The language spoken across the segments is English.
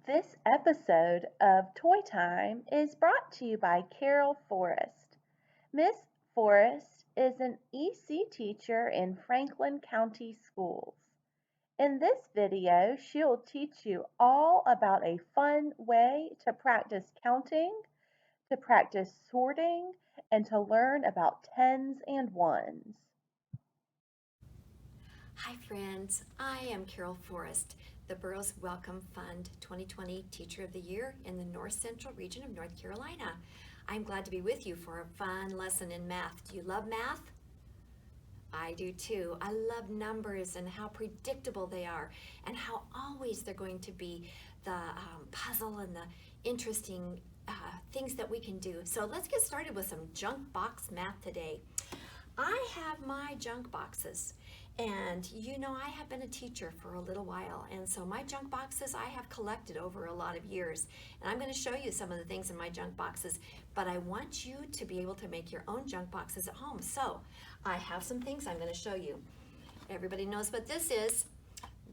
This episode of Toy Time is brought to you by Carol Forrest. Miss Forrest is an EC teacher in Franklin County Schools. In this video, she'll teach you all about a fun way to practice counting, to practice sorting, and to learn about tens and ones. Hi friends, I am Carol Forrest, the Burroughs Welcome Fund 2020 Teacher of the Year in the North Central region of North Carolina. I'm glad to be with you for a fun lesson in math. Do you love math? I do too. I love numbers and how predictable they are and how always they're going to be the puzzle and the interesting things that we can do. So let's get started with some junk box math today. I have my junk boxes, and you know I have been a teacher for a little while, and so my junk boxes I have collected over a lot of years, and I'm going to show you some of the things in my junk boxes, but I want you to be able to make your own junk boxes at home. So I have some things I'm going to show you. Everybody knows what this is,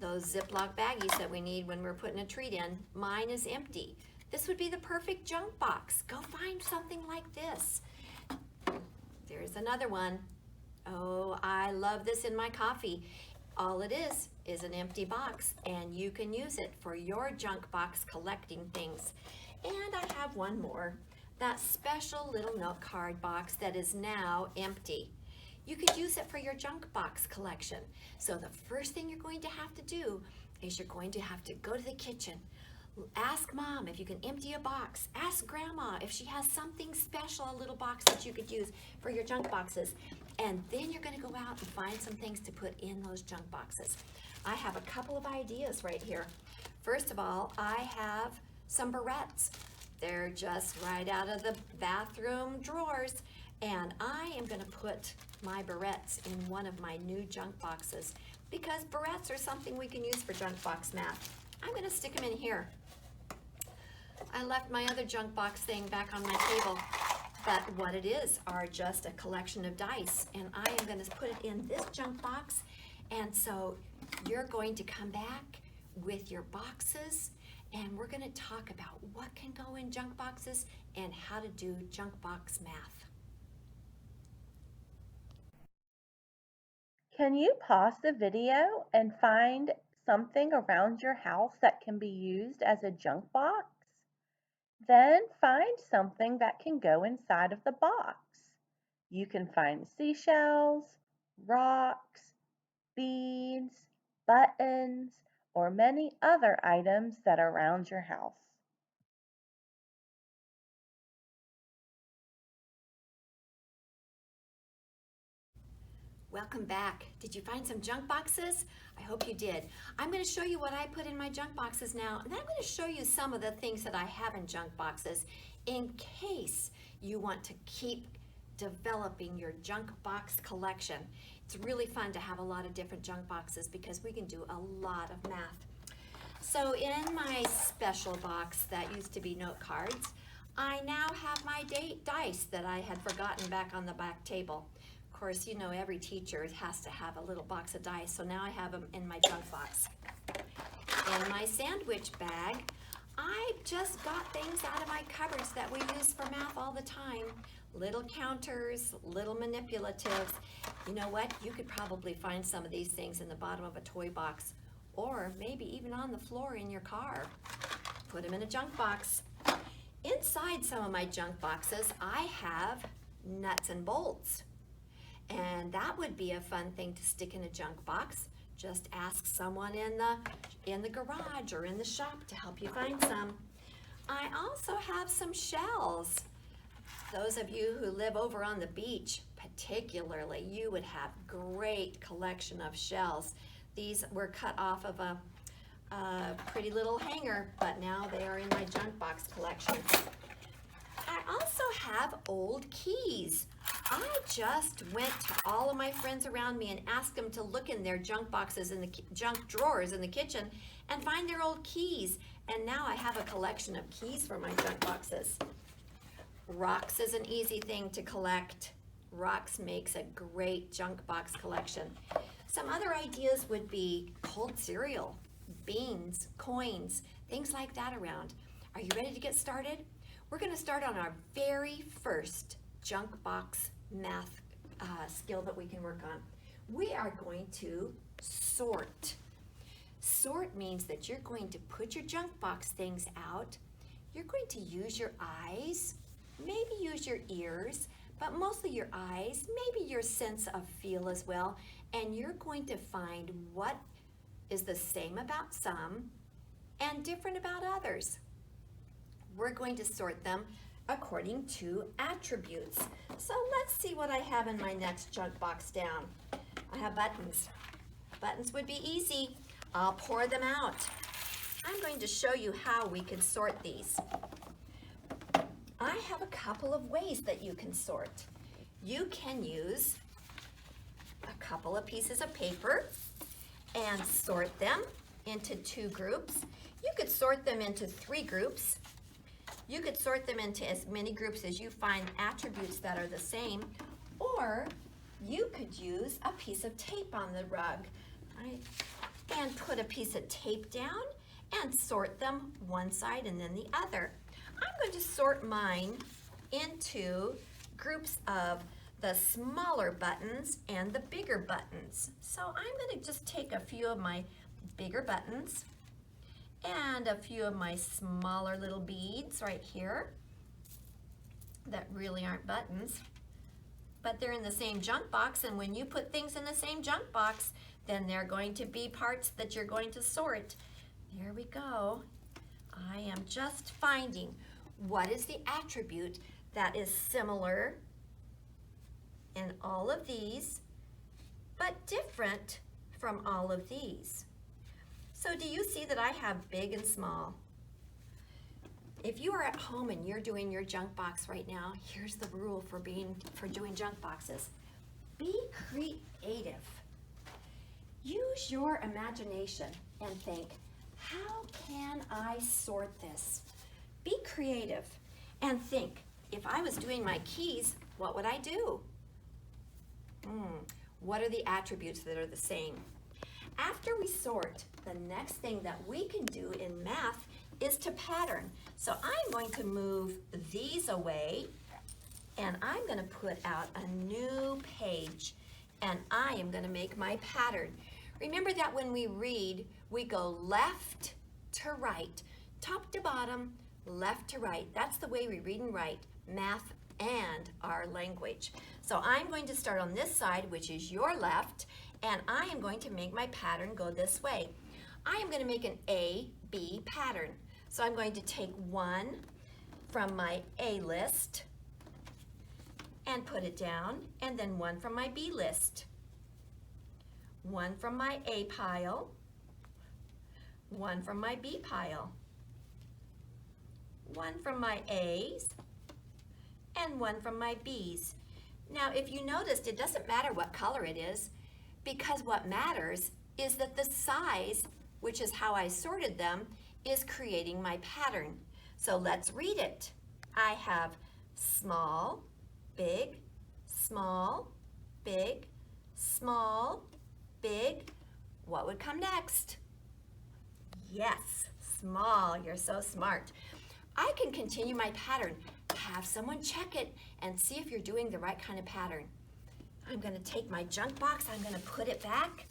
those Ziploc baggies that we need when we're putting a treat in. Mine is empty. This would be the perfect junk box. Go find something like this. There's another one. Oh, I love this in my coffee. All it is an empty box, and you can use it for your junk box collecting things. And I have one more, that special little note card box that is now empty. You could use it for your junk box collection. So the first thing you're going to have to do is you're going to have to go to the kitchen. Ask Mom if you can empty a box. Ask Grandma if she has something special, a little box that you could use for your junk boxes. And then you're going to go out and find some things to put in those junk boxes. I have a couple of ideas right here. First of all, I have some barrettes. They're just right out of the bathroom drawers. And I am going to put my barrettes in one of my new junk boxes because barrettes are something we can use for junk box math. I'm going to stick them in here. I left my other junk box thing back on my table, but what it is are just a collection of dice, and I am going to put it in this junk box. And so you're going to come back with your boxes, and we're going to talk about what can go in junk boxes and how to do junk box math. Can you pause the video and find something around your house that can be used as a junk box? Then find something that can go inside of the box. You can find seashells, rocks, beads, buttons, or many other items that are around your house. Welcome back. Did you find some junk boxes? I hope you did. I'm going to show you what I put in my junk boxes now, and then I'm going to show you some of the things that I have in junk boxes in case you want to keep developing your junk box collection. It's really fun to have a lot of different junk boxes because we can do a lot of math. So in my special box that used to be note cards, I now have my dice that I had forgotten back on the back table. Of course, you know every teacher has to have a little box of dice, so now I have them in my junk box. In my sandwich bag, I just got things out of my cupboards that we use for math all the time. Little counters, little manipulatives. You know what? You could probably find some of these things in the bottom of a toy box, or maybe even on the floor in your car. Put them in a junk box. Inside some of my junk boxes, I have nuts and bolts. And that would be a fun thing to stick in a junk box. Just ask someone in the garage or in the shop to help you find some. I also have some shells. Those of you who live over on the beach, particularly, you would have great collection of shells. These were cut off of a pretty little hanger, but now they are in my junk box collection. I also have old keys. I just went to all of my friends around me and asked them to look in their junk boxes in the junk drawers in the kitchen and find their old keys. And now I have a collection of keys for my junk boxes. Rocks is an easy thing to collect. Rocks makes a great junk box collection. Some other ideas would be cold cereal, beans, coins. things like that around. Are you ready to get started? We're going to start on our very first junk box math skill that we can work on. We are going to sort. Sort means that you're going to put your junk box things out. You're going to use your eyes, maybe use your ears, but mostly your eyes, maybe your sense of feel as well, and you're going to find what is the same about some and different about others. We're going to sort them according to attributes. So let's see what I have in my next junk box down. I have buttons. Buttons would be easy. I'll pour them out. I'm going to show you how we can sort these. I have a couple of ways that you can sort. You can use a couple of pieces of paper and sort them into 2 groups. You could sort them into 3 groups. You could sort them into as many groups as you find attributes that are the same, or you could use a piece of tape on the rug, right? And put a piece of tape down and sort them one side and then the other. I'm going to sort mine into groups of the smaller buttons and the bigger buttons. So I'm going to just take a few of my bigger buttons and a few of my smaller little beads right here that really aren't buttons, but they're in the same junk box, and when you put things in the same junk box, then they're going to be parts that you're going to sort. There we go. I am just finding what is the attribute that is similar in all of these, but different from all of these. So do you see that I have big and small? If you are at home and you're doing your junk box right now, here's the rule for doing junk boxes. Be creative. Use your imagination and think, how can I sort this? Be creative and think, if I was doing my keys, what would I do? What are the attributes that are the same? After we sort, the next thing that we can do in math is to pattern. So I'm going to move these away, and I'm going to put out a new page, and I am going to make my pattern. Remember that when we read, we go left to right, top to bottom, left to right. That's the way we read and write math and our language. So I'm going to start on this side, which is your left, and I am going to make my pattern go this way. I am going to make an A-B pattern. So I'm going to take one from my A list and put it down, and then one from my B list. One from my A pile, one from my B pile, one from my A's, and one from my B's. Now, if you noticed, it doesn't matter what color it is, because what matters is that the size, which is how I sorted them, is creating my pattern. So let's read it. I have small, big, small, big, small, big. What would come next? Yes, small. You're so smart. I can continue my pattern. Have someone check it and see if you're doing the right kind of pattern. I'm going to take my junk box. I'm going to put it back.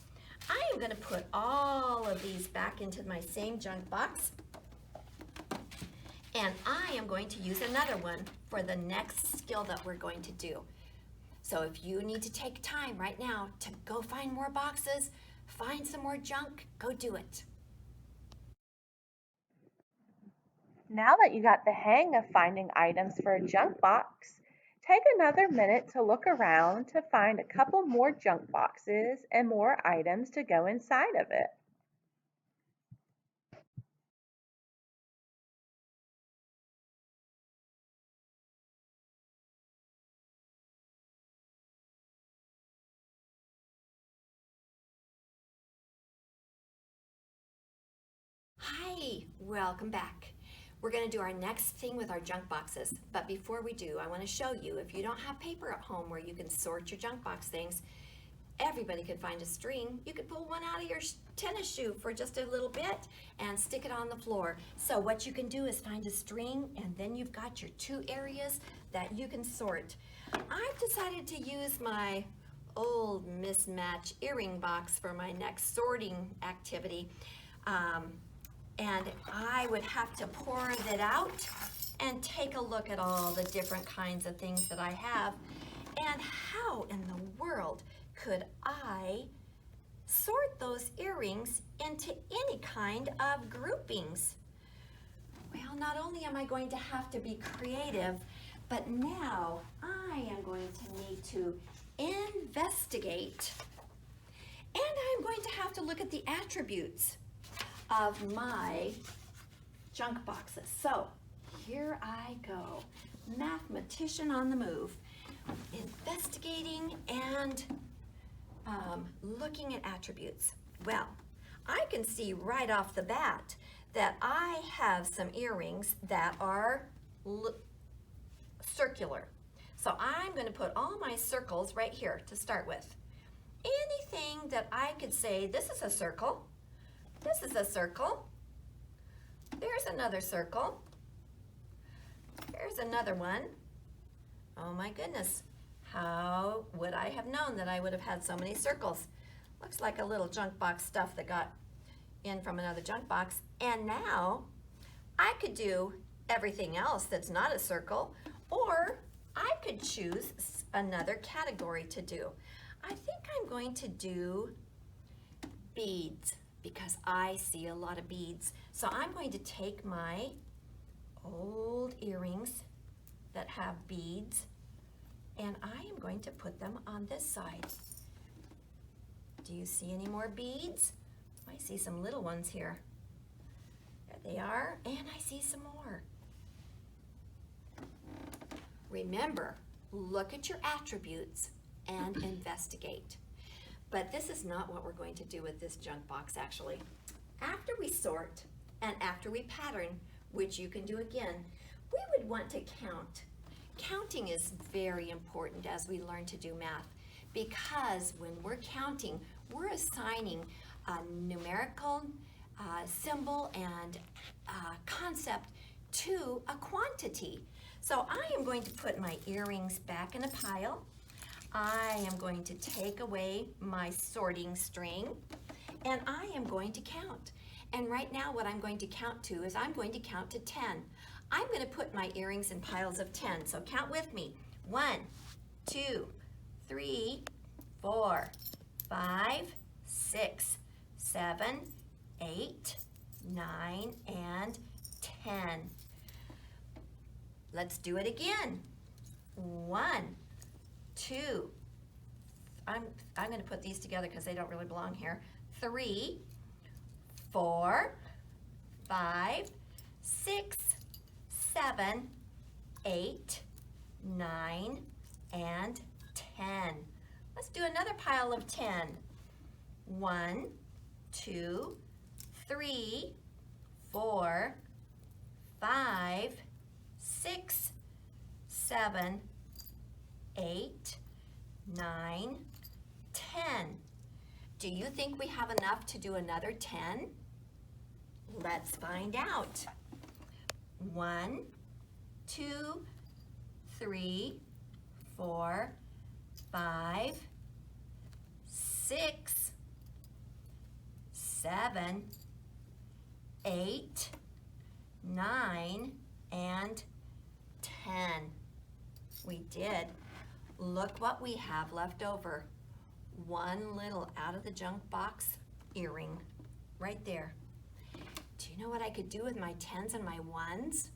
I am going to put all of these back into my same junk box. And I am going to use another one for the next skill that we're going to do. So if you need to take time right now to go find more boxes, find some more junk, go do it. Now that you got the hang of finding items for a junk box, take another minute to look around to find a couple more junk boxes and more items to go inside of it. Hi, welcome back. We're going to do our next thing with our junk boxes. But before we do, I want to show you, if you don't have paper at home where you can sort your junk box things, everybody could find a string. You could pull one out of your tennis shoe for just a little bit and stick it on the floor. So what you can do is find a string, and then you've got your 2 areas that you can sort. I've decided to use my old mismatch earring box for my next sorting activity. And I would have to pour it out and take a look at all the different kinds of things that I have. And how in the world could I sort those earrings into any kind of groupings? Well, not only am I going to have to be creative, but now I am going to need to investigate, and I'm going to have to look at the attributes of my junk boxes. So here I go, mathematician on the move, investigating and looking at attributes. Well, I can see right off the bat that I have some earrings that are circular. So I'm going to put all my circles right here to start with. Anything that I could say, this is a circle, this is a circle, there's another circle, there's another one. Oh my goodness, how would I have known that I would have had so many circles? Looks like a little junk box stuff that got in from another junk box. And now I could do everything else that's not a circle, or I could choose another category to do. I think I'm going to do beads because I see a lot of beads. So I'm going to take my old earrings that have beads, and I am going to put them on this side. Do you see any more beads? I see some little ones here. There they are, and I see some more. Remember, look at your attributes and investigate. But this is not what we're going to do with this junk box, actually. After we sort and after we pattern, which you can do again, we would want to count. Counting is very important as we learn to do math, because when we're counting, we're assigning a numerical symbol and concept to a quantity. So I am going to put my earrings back in a pile. I am going to take away my sorting string, and I am going to count. And right now what I'm going to count to is I'm going to count to 10. I'm going to put my earrings in piles of 10, so count with me. 1, 2, 3, 4, 5, 6, 7, 8, 9, and 10. Let's do it again. 1, 2, I'm going to put these together because they don't really belong here. 3, 4, 5, 6, 7, 8, 9, and 10. Let's do another pile of 10. 1, 2, 3, 4, 5, 6, 7, 8, 9, 10. Do you think we have enough to do another 10? Let's find out. 1, 2, 3, 4, 5, 6, 7, 8, 9, and 10. We did. Look what we have left over. One little out of the junk box earring right there. Do you know what I could do with my 10s and my 1s?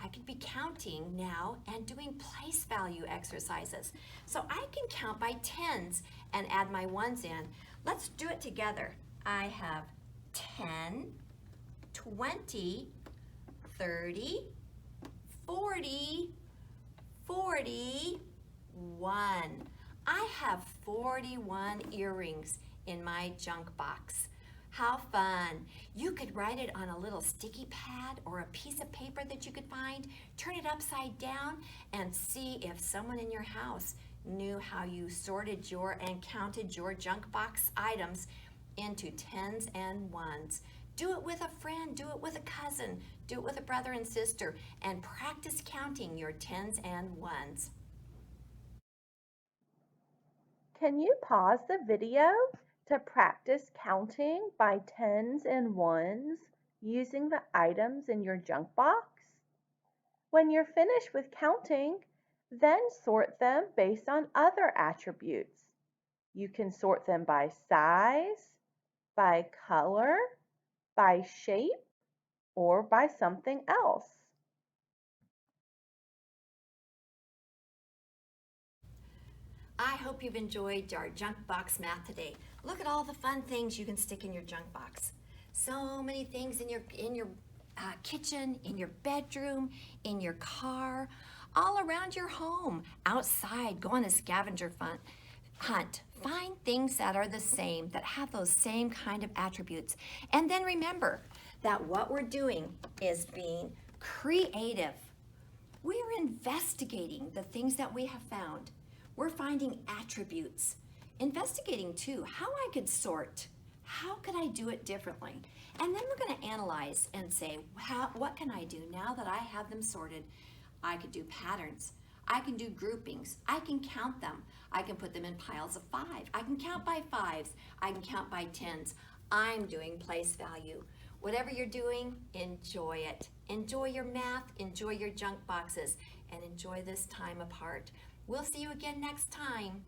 I could be counting now and doing place value exercises. So I can count by 10s and add my 1s in. Let's do it together. I have 10, 20, 30, 40, 41. I have 41 earrings in my junk box. How fun. You could write it on a little sticky pad or a piece of paper that you could find, turn it upside down, and see if someone in your house knew how you sorted your and counted your junk box items into tens and ones. Do it with a friend, do it with a cousin, do it with a brother and sister, and practice counting your tens and ones. Can you pause the video to practice counting by tens and ones using the items in your junk box? When you're finished with counting, then sort them based on other attributes. You can sort them by size, by color, by shape, or by something else. I hope you've enjoyed our junk box math today. Look at all the fun things you can stick in your junk box. So many things in your kitchen, in your bedroom, in your car, all around your home, outside. Go on a scavenger hunt. Find things that are the same, that have those same kind of attributes. And then remember that what we're doing is being creative. We're investigating the things that we have found. We're finding attributes. Investigating too, how I could sort. How could I do it differently? And then we're going to analyze and say, what can I do now that I have them sorted? I could do patterns. I can do groupings. I can count them. I can put them in piles of 5. I can count by 5s. I can count by 10s. I'm doing place value. Whatever you're doing, enjoy it. Enjoy your math, enjoy your junk boxes, and enjoy this time apart. We'll see you again next time.